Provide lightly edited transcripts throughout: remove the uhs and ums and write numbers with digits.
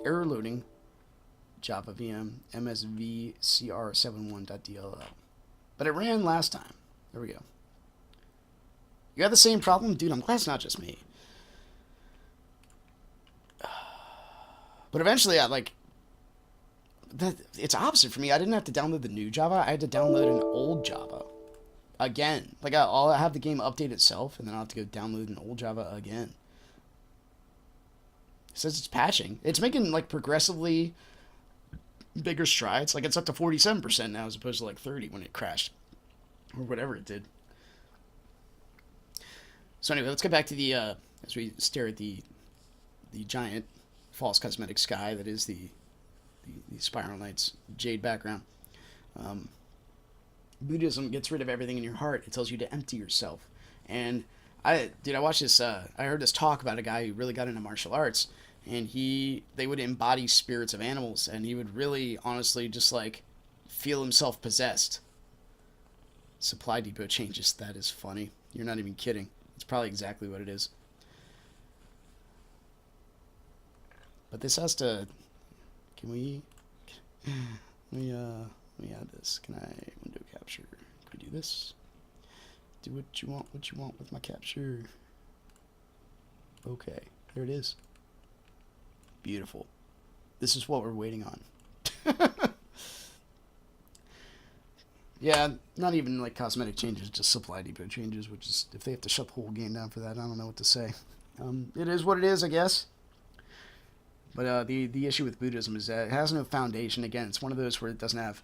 Error loading Java VM msvcr71.dll. But it ran last time. There we go. You got the same problem? Dude, I'm glad it's not just me. But eventually, it's opposite for me. I didn't have to download the new Java. I had to download an old Java again. Like, I'll have the game update itself, and then I'll have to go download an old Java again. It says it's patching. It's making, like, progressively bigger strides. Like, it's up to 47% now as opposed to, like, 30 when it crashed. Or whatever it did. So anyway, let's get back to the, as we stare at the giant false cosmetic sky that is the Spiral Knights jade background. Buddhism gets rid of everything in your heart. It tells you to empty yourself. And I watched this, I heard this talk about a guy who really got into martial arts, and they would embody spirits of animals, and he would really, honestly, just like feel himself possessed. Supply depot changes. That is funny. You're not even kidding. It's probably exactly what it is. But this has to. Can we? Let me add this. Can I window capture? Can we do this? Do what you want with my capture. Okay, there it is. Beautiful. This is what we're waiting on. Yeah, not even like cosmetic changes, just supply depot changes, which is, if they have to shut the whole game down for that, I don't know what to say. It is what it is, I guess. But the issue with Buddhism is that it has no foundation. Again, it's one of those where it doesn't have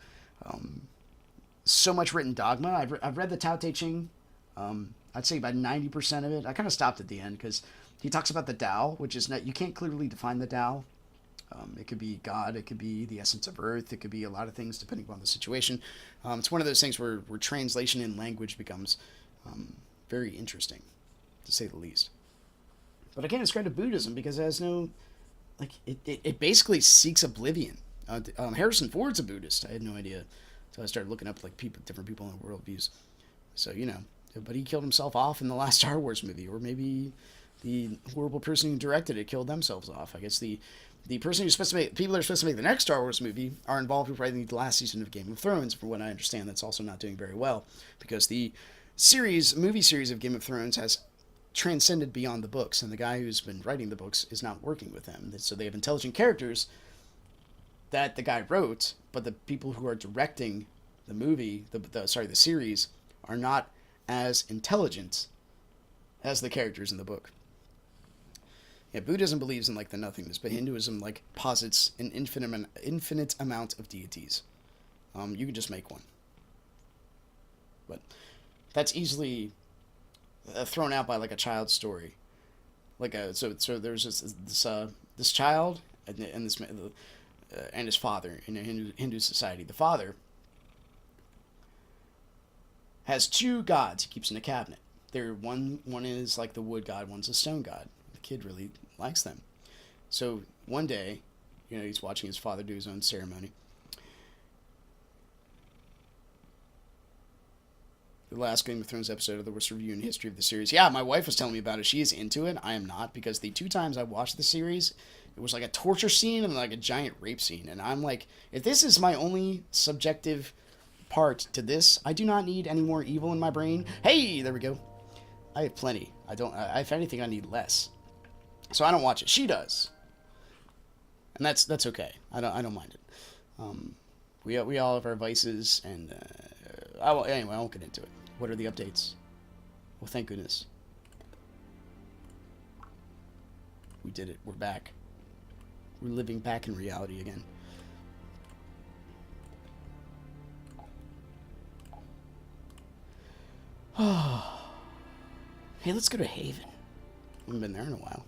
so much written dogma. I've read the Tao Te Ching. I'd say about 90% of it. I kind of stopped at the end because he talks about the Tao, which is not, you can't clearly define the Tao. It could be God, it could be the essence of Earth, it could be a lot of things depending upon the situation. It's one of those things where translation in language becomes very interesting, to say the least. But I can't describe to Buddhism because it has no, like, it basically seeks oblivion. Harrison Ford's a Buddhist. I had no idea. So I started looking up like different people in worldviews. So, but he killed himself off in the last Star Wars movie, or maybe the horrible person who directed it killed themselves off. I guess the person who's supposed to make, people that are supposed to make the next Star Wars movie are involved with writing the last season of Game of Thrones. From what I understand, that's also not doing very well because the movie series of Game of Thrones has transcended beyond the books, and the guy who's been writing the books is not working with them. So they have intelligent characters that the guy wrote, but the people who are directing the movie, the series, are not as intelligent as the characters in the book. Yeah, Buddhism believes in like the nothingness, but Hinduism like posits an infinite amount of deities. You can just make one, but that's easily thrown out by like a child's story. Like so there's this child and this and his father in a Hindu society. The father has two gods he keeps in a cabinet. One is like the wood god, one's a stone god. Kid really likes them. So one day, he's watching his father do his own ceremony. The last Game of Thrones episode of the worst review in history of the series. Yeah, my wife was telling me about it. She is into it. I am not, because the 2 times I watched the series, it was like a torture scene and like a giant rape scene. And I'm like, if this is my only subjective part to this, I do not need any more evil in my brain. Hey, there we go. I have plenty. If anything, I need less. So I don't watch it. She does, and that's okay. I don't mind it. We all have our vices, and I won't get into it. What are the updates? Well, thank goodness. We did it. We're back. We're living back in reality again. Hey, let's go to Haven. We haven't been there in a while.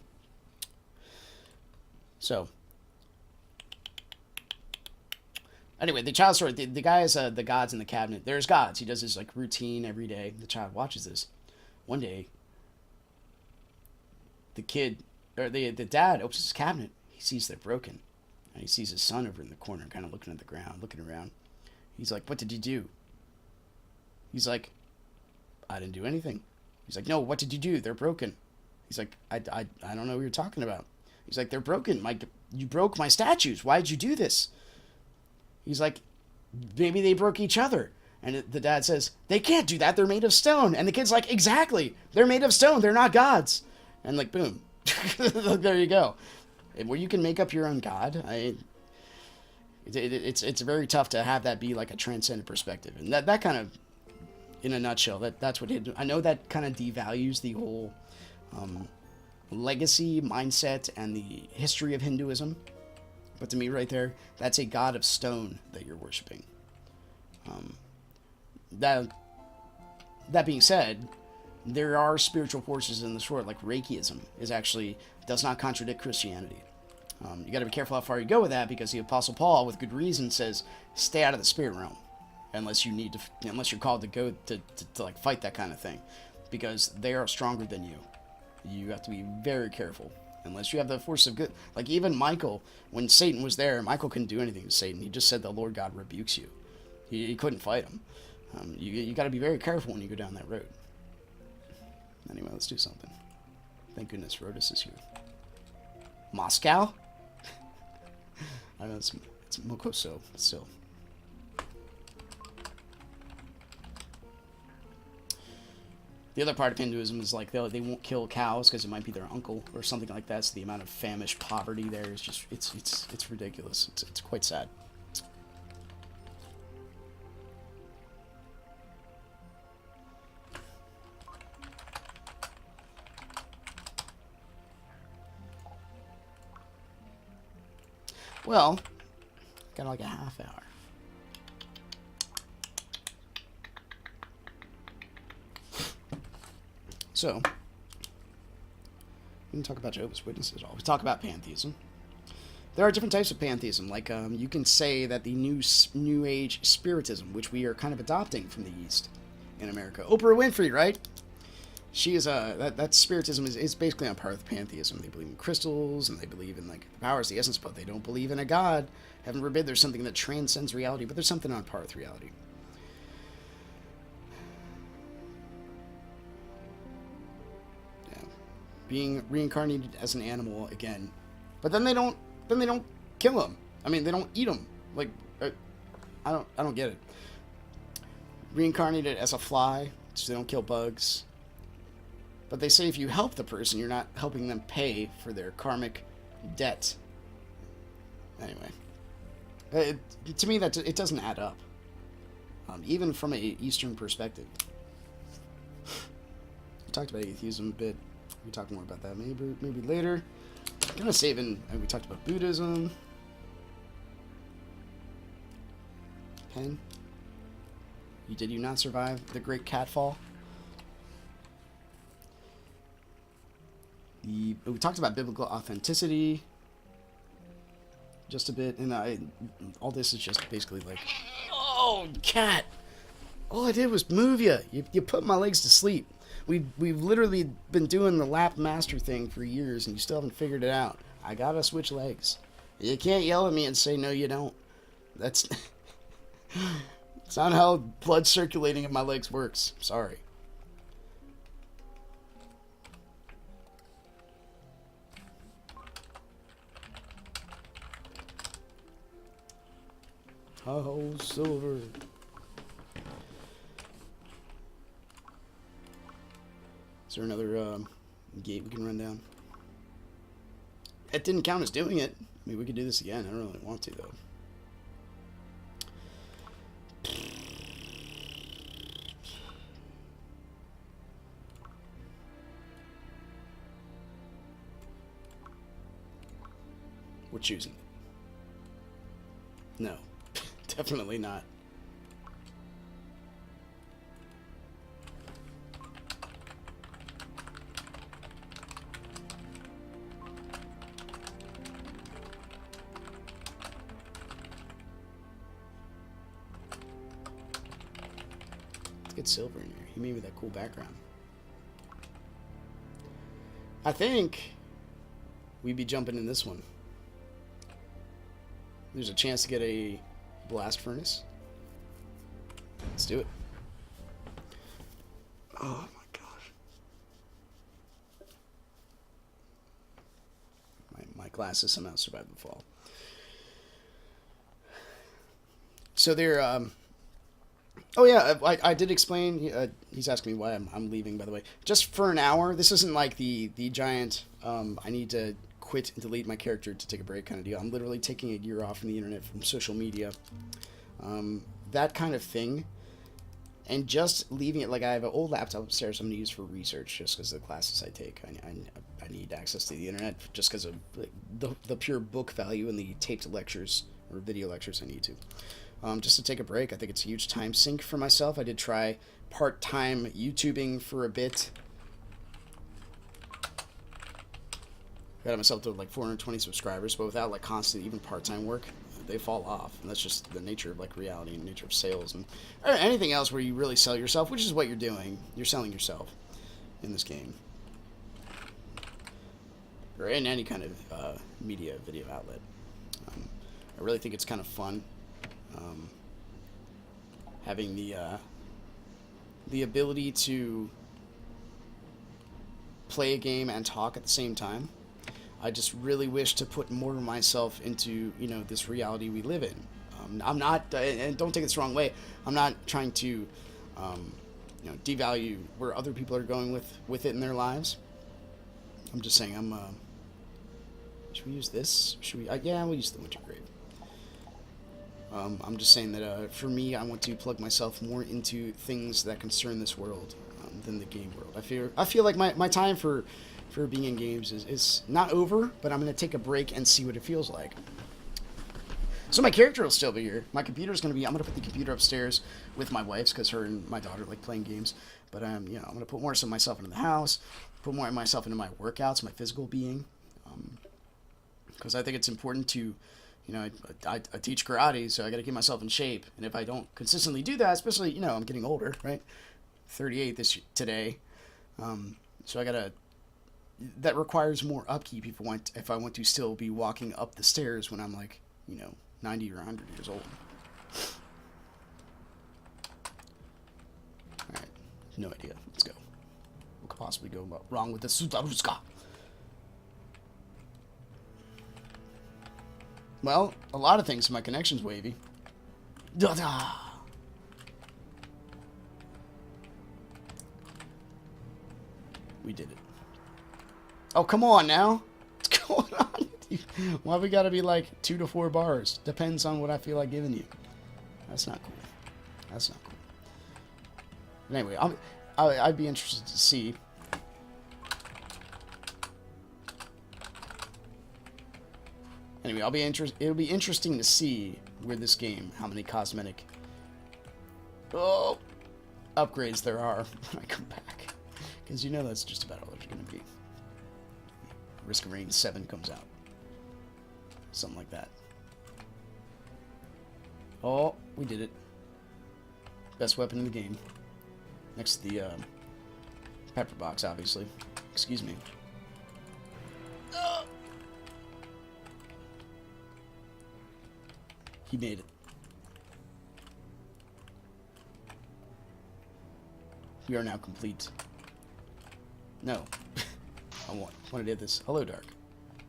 So, anyway, the child story. The guy has the gods in the cabinet. There's gods. He does his like routine every day. The child watches this. One day, the dad opens his cabinet. He sees they're broken, and he sees his son over in the corner, kind of looking at the ground, looking around. He's like, "What did you do?" He's like, "I didn't do anything." He's like, "No, what did you do? They're broken." He's like, I don't know what you're talking about." He's like, they're broken. You broke my statues. Why'd you do this? He's like, maybe they broke each other. And the dad says, they can't do that. They're made of stone. And the kid's like, exactly. They're made of stone. They're not gods. And like, boom. There you go. Where you can make up your own god. It's very tough to have that be like a transcendent perspective. And that kind of, in a nutshell, that's what I know that kind of devalues the whole legacy, mindset, and the history of Hinduism. But to me right there, that's a god of stone that you're worshiping. That being said, there are spiritual forces in this world, like Reikiism does not contradict Christianity. You got to be careful how far you go with that, because the Apostle Paul, with good reason, says stay out of the spirit realm unless you're called to go to like fight that kind of thing, because they are stronger than you. You have to be very careful unless you have the force of good. Like even Michael, when Satan was there, Michael couldn't do anything to Satan. He just said, the Lord God rebukes you. He couldn't fight him. You got to be very careful when you go down that road. Anyway, let's do something. Thank goodness Rhodus is here. Moscow? I know it's Mokoso, but still. The other part of Hinduism is like they won't kill cows because it might be their uncle or something like that. So the amount of famished poverty there is just it's ridiculous. It's quite sad. Well, got like a half hour. So, we can talk about Jehovah's Witnesses. We talk about pantheism. There are different types of pantheism. Like, you can say that the New Age Spiritism, which we are kind of adopting from the East in America. Oprah Winfrey, right? She is that Spiritism is basically on par with pantheism. They believe in crystals, and they believe in like the powers, the essence, but they don't believe in a god. Heaven forbid there's something that transcends reality, but there's something on par with reality. Yeah, being reincarnated as an animal again, but then they don't kill them. I mean, they don't eat them. Like, I don't get it. Reincarnated as a fly, so they don't kill bugs. But they say if you help the person, you're not helping them pay for their karmic debt. Anyway, to me, it doesn't add up, even from an Eastern perspective. We talked about atheism a bit. We'll talk more about that maybe later. I'm gonna save in. We talked about Buddhism. Pen. Did you not survive the Great Catfall? We talked about biblical authenticity just a bit, and all this is just basically like, oh, cat! All I did was move you. You put my legs to sleep. We've literally been doing the lap master thing for years, and you still haven't figured it out. I gotta switch legs. You can't yell at me and say no, you don't. That's it's not how blood circulating in my legs works. Sorry. Oh, silver. Is there another gate we can run down? That didn't count as doing it. I mean, we could do this again. I don't really want to, though. We're choosing. No. Definitely not. Let's get silver in here. He made me that cool background. I think we'd be jumping in this one. There's a chance to get a blast furnace. Let's do it. Oh my gosh. My glasses somehow survived the fall. So they're oh yeah, I did explain. He's asking me why I'm leaving. By the way, just for an hour. This isn't like the giant. I need to quit and delete my character to take a break kind of deal. I'm literally taking a year off from the internet, from social media, that kind of thing, and just leaving it. Like I have an old laptop upstairs I'm gonna use for research, just because of the classes I take. I need access to the internet just because of the pure book value and the taped lectures or video lectures I need to. Just to take a break. I think it's a huge time sink for myself. I did try part-time YouTubing for a bit. Got myself to like 420 subscribers, but without like constant, even part-time work, they fall off. And that's just the nature of like reality and nature of sales and anything else where you really sell yourself, which is what you're doing. You're selling yourself in this game. Or in any kind of media, video outlet. I really think it's kind of fun. Having the ability to play a game and talk at the same time. I just really wish to put more of myself into, you know, this reality we live in. I'm not, and don't take this the wrong way, I'm not trying to, you know, devalue where other people are going with it in their lives. I'm just saying, should we use this? Should we? Yeah, we'll use the winter grave. I'm just saying that for me, I want to plug myself more into things that concern this world than the game world. I feel like my time for being in games is not over, but I'm going to take a break and see what it feels like. So my character will still be here. My computer's going to be... I'm going to put the computer upstairs with my wife's because her and my daughter like playing games. But you know, I'm going to put more of myself into the house, put more of myself into my workouts, my physical being, because I think it's important to... You know, I teach karate, so I got to keep myself in shape. And if I don't consistently do that, especially, you know, I'm getting older, right? 38 today. So I got to... That requires more upkeep if I want to still be walking up the stairs when I'm like, you know, 90 or 100 years old. Alright. No idea. Let's go. What could possibly go wrong with the Sutaruska? Well, a lot of things. My connection's wavy. Da-da! We did it. Oh, come on now. What's going on with you? Why we gotta be like 2 to 4 bars? Depends on what I feel like giving you. That's not cool. That's not cool. But anyway, I'd be interested to see. Anyway, it'll be interesting to see where this game, how many cosmetic upgrades there are when I come back. Because you know that's just about all there's going to be. Risk of Rain 7 comes out. Something like that. Oh, we did it. Best weapon in the game. Next to the pepper box, obviously. Excuse me. He made it. We are now complete. No. I want to do this. Hello, Dark.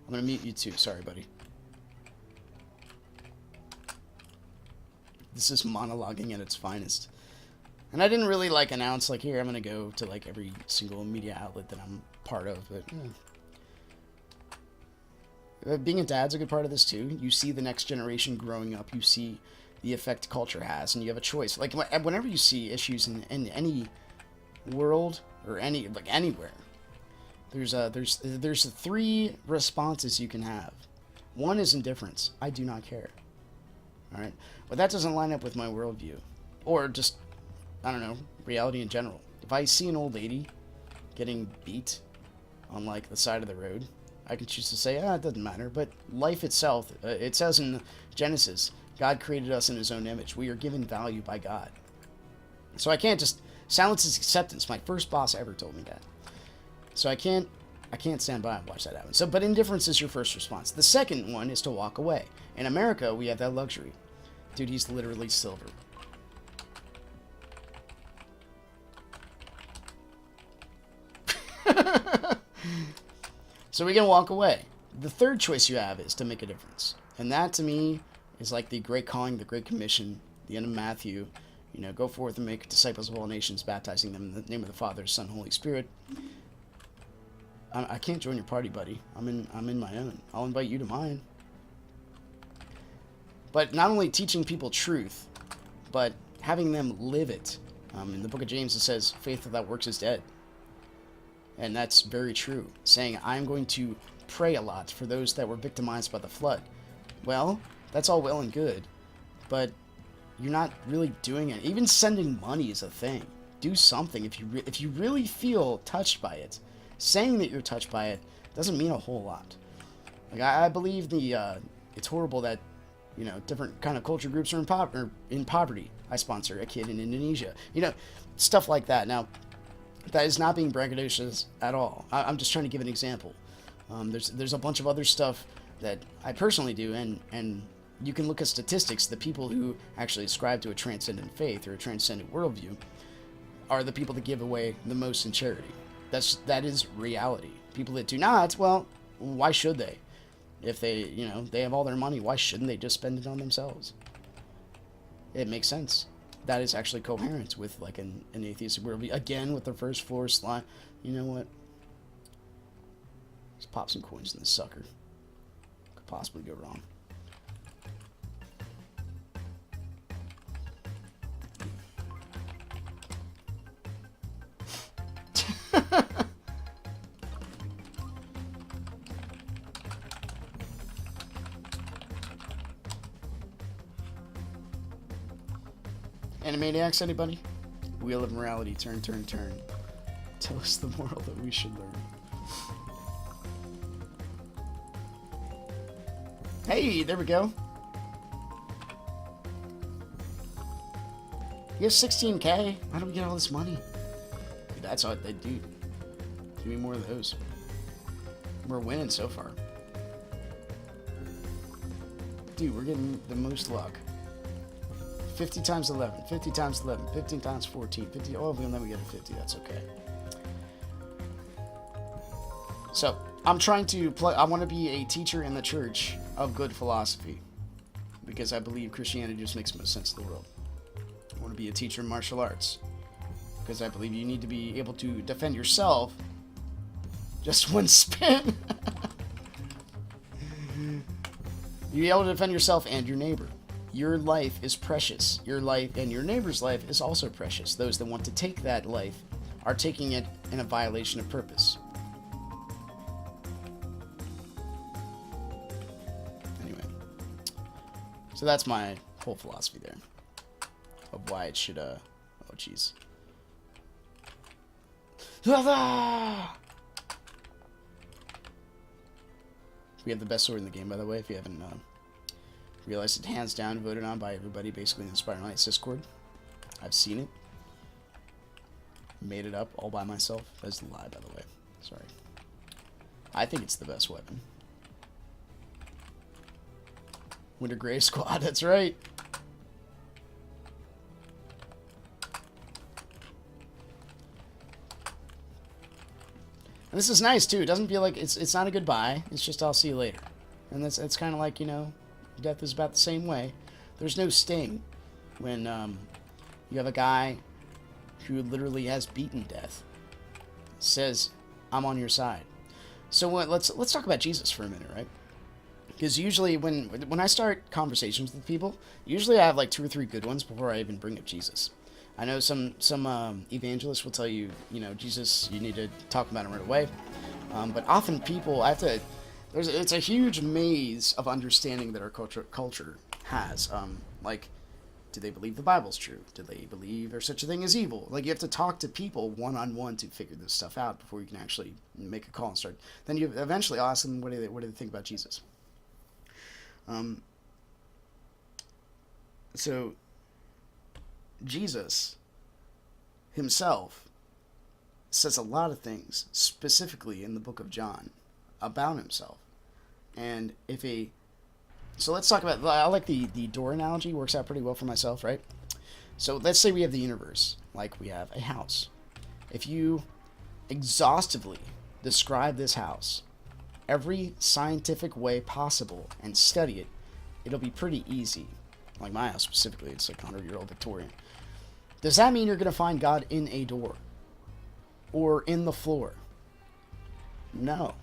I'm going to mute you too. Sorry, buddy. This is monologuing at its finest. And I didn't really, like, announce, like, here, I'm going to go to, like, every single media outlet that I'm part of, but... Being a dad's a good part of this too. You see the next generation growing up. You see the effect culture has, and you have a choice. Like whenever you see issues in any world or anywhere, there's 3 responses you can have. One is indifference. I do not care. All right, but that doesn't line up with my worldview, or just I don't know, reality in general. If I see an old lady getting beat on like the side of the road, I can choose to say, it doesn't matter. But life itself, it says in Genesis, God created us in his own image. We are given value by God. So I can't just... Silence is acceptance. My first boss ever told me that. So I can't stand by and watch that happen. So, but indifference is your first response. The second one is to walk away. In America, we have that luxury. Dude, he's literally silver. So we can walk away. The third choice you have is to make a difference. And that to me is like the Great Calling, the Great Commission, the end of Matthew. Go forth and make disciples of all nations, baptizing them in the name of the Father, Son, Holy Spirit. I can't join your party, buddy. I'm in my own. I'll invite you to mine. But not only teaching people truth, but having them live it. In the book of James, it says, faith without works is dead. And that's very true. Saying, I'm going to pray a lot for those that were victimized by the flood. Well, that's all well and good, but you're not really doing it. Even sending money is a thing. Do something if you really feel touched by it. Saying that you're touched by it doesn't mean a whole lot. Like I believe it's horrible that different kind of culture groups are in poverty. I sponsor a kid in Indonesia. Stuff like that. Now, that is not being braggadocious at all. I'm just trying to give an example. There's a bunch of other stuff that I personally do, and you can look at statistics. The people who actually ascribe to a transcendent faith or a transcendent worldview are the people that give away the most in charity. That is reality. People that do not, well, why should they? If they have all their money, why shouldn't they just spend it on themselves? It makes sense. That is actually coherent with like an atheistic worldview. Again, with the first floor slide. You know what? Let's pop some coins in this sucker. Could possibly go wrong. Animaniacs, anybody? Wheel of morality, turn, turn, turn. Tell us the moral that we should learn. Hey, there we go. You have 16K? How do we get all this money? Dude, that's what they do. Give me more of those. We're winning so far. Dude, we're getting the most luck. 50 times 11, 50 times 11, 15 times 14, 50, oh, and then we get a 50, that's okay. So, I'm trying to I want to be a teacher in the church of good philosophy, because I believe Christianity just makes the most sense in the world. I want to be a teacher in martial arts, because I believe you need to be able to defend yourself just one spin. You be able to defend yourself and your neighbor. Your life is precious. Your life and your neighbor's life is also precious. Those that want to take that life are taking it in a violation of purpose. Anyway, so that's my whole philosophy there of why it should, oh jeez. We have the best sword in the game, by the way, if you haven't realized it. Hands down, voted on by everybody, basically in the Inspired Knights Discord. I've seen it. Made it up all by myself. That's a lie, by the way. Sorry. I think it's the best weapon. Winter Grey Squad, that's right. And this is nice, too. It doesn't feel like it's not a goodbye. It's just I'll see you later. And it's kind of like, death is about the same way. There's no sting when you have a guy who literally has beaten death. Says, I'm on your side. So let's talk about Jesus for a minute, right? Because usually when I start conversations with people, usually I have like 2 or 3 good ones before I even bring up Jesus. I know some evangelists will tell you, Jesus, you need to talk about him right away. But often people, it's a huge maze of understanding that our culture has. Like, do they believe the Bible's true? Do they believe there's such a thing as evil? Like, you have to talk to people one-on-one to figure this stuff out before you can actually make a call and start. Then you eventually ask them, what do they think about Jesus? So, Jesus himself says a lot of things, specifically in the book of John, about himself. And so let's talk about, I like the door analogy, works out pretty well for myself, right? So let's say we have the universe, like we have a house. If you exhaustively describe this house, every scientific way possible and study it, it'll be pretty easy. Like my house specifically, it's like 100-year-old Victorian. Does that mean you're going to find God in a door? Or in the floor? No.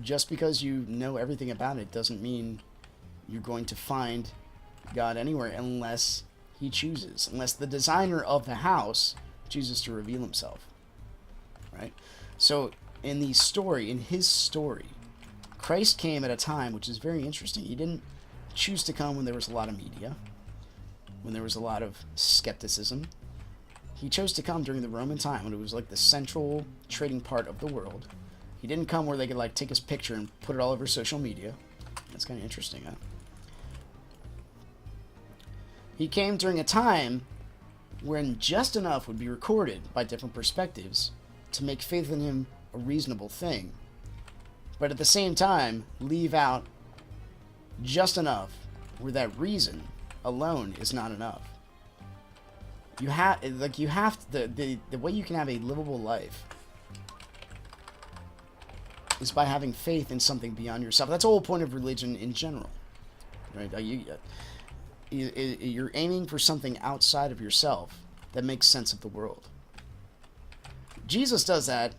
Just because you know everything about it doesn't mean you're going to find God anywhere unless he chooses. Unless the designer of the house chooses to reveal himself. Right? So, in his story, Christ came at a time which is very interesting. He didn't choose to come when there was a lot of media, when there was a lot of skepticism. He chose to come during the Roman time when it was like the central trading part of the world. He didn't come where they could like take his picture and put it all over social media. That's kind of interesting, huh? He came during a time when just enough would be recorded by different perspectives to make faith in him a reasonable thing, but at the same time leave out just enough where that reason alone is not enough. The way you can have a livable life is by having faith in something beyond yourself. That's the whole point of religion in general, right? You're aiming for something outside of yourself that makes sense of the world. Jesus does that.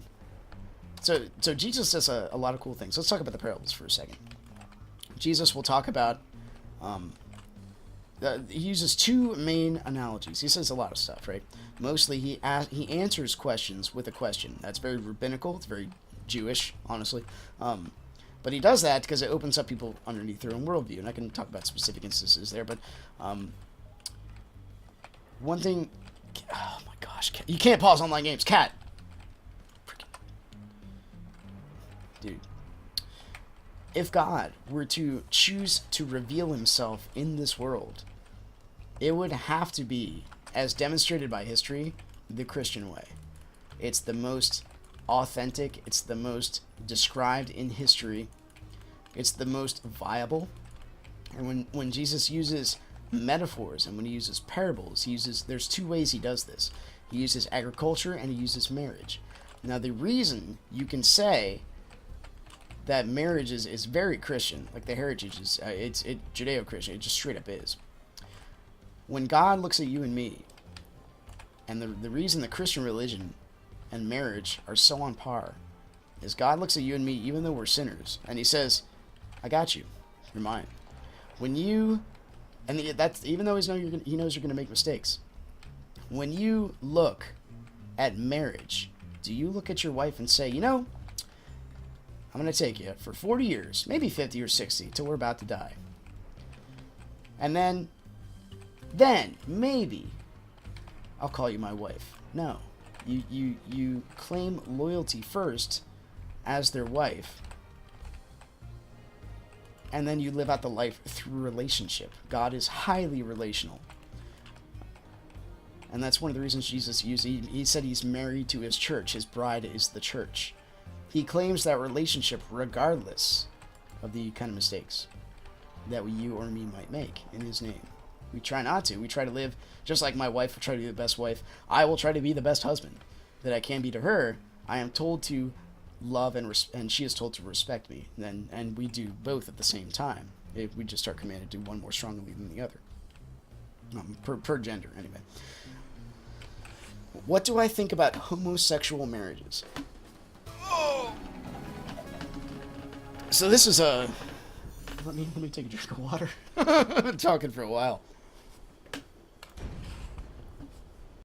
So Jesus does a lot of cool things. Let's talk about the parables for a second. Jesus will talk about, he uses two main analogies. He says a lot of stuff, right? Mostly he answers questions with a question. That's very rabbinical. It's very Jewish, honestly. But he does that because it opens up people underneath their own worldview. And I can talk about specific instances there. But one thing... Oh my gosh. You can't pause online games. Cat. Dude. If God were to choose to reveal himself in this world, it would have to be, as demonstrated by history, the Christian way. It's the most authentic. It's the most described in history. It's the most viable. And when Jesus uses metaphors and when he uses parables, there's two ways he does this. He uses agriculture and he uses marriage. Now, the reason you can say that marriage is very Christian, like the heritage is, it's Judeo-Christian, it just straight up is. When God looks at you and me, and the reason the Christian religion and marriage are so on par, is God looks at you and me, even though we're sinners, and he says, I got you, you're mine. When you, and that's, even though he knows you're going to make mistakes, when you look at marriage, do you look at your wife and say, you know, I'm going to take you for 40 years, maybe 50 or 60, till we're about to die. And then maybe I'll call you my wife. No. You claim loyalty first as their wife. And then you live out the life through relationship. God is highly relational. And that's one of the reasons Jesus used. He said he's married to his church. His bride is the church. He claims that relationship regardless of the kind of mistakes that you or me might make in his name. We try not to. We try to live just like my wife will try to be the best wife. I will try to be the best husband that I can be to her. I am told to love and she is told to respect me. And we do both at the same time. We just are commanded to do one more strongly than the other. Per gender, anyway. What do I think about homosexual marriages? So this is a... Let me take a drink of water. I've been talking for a while.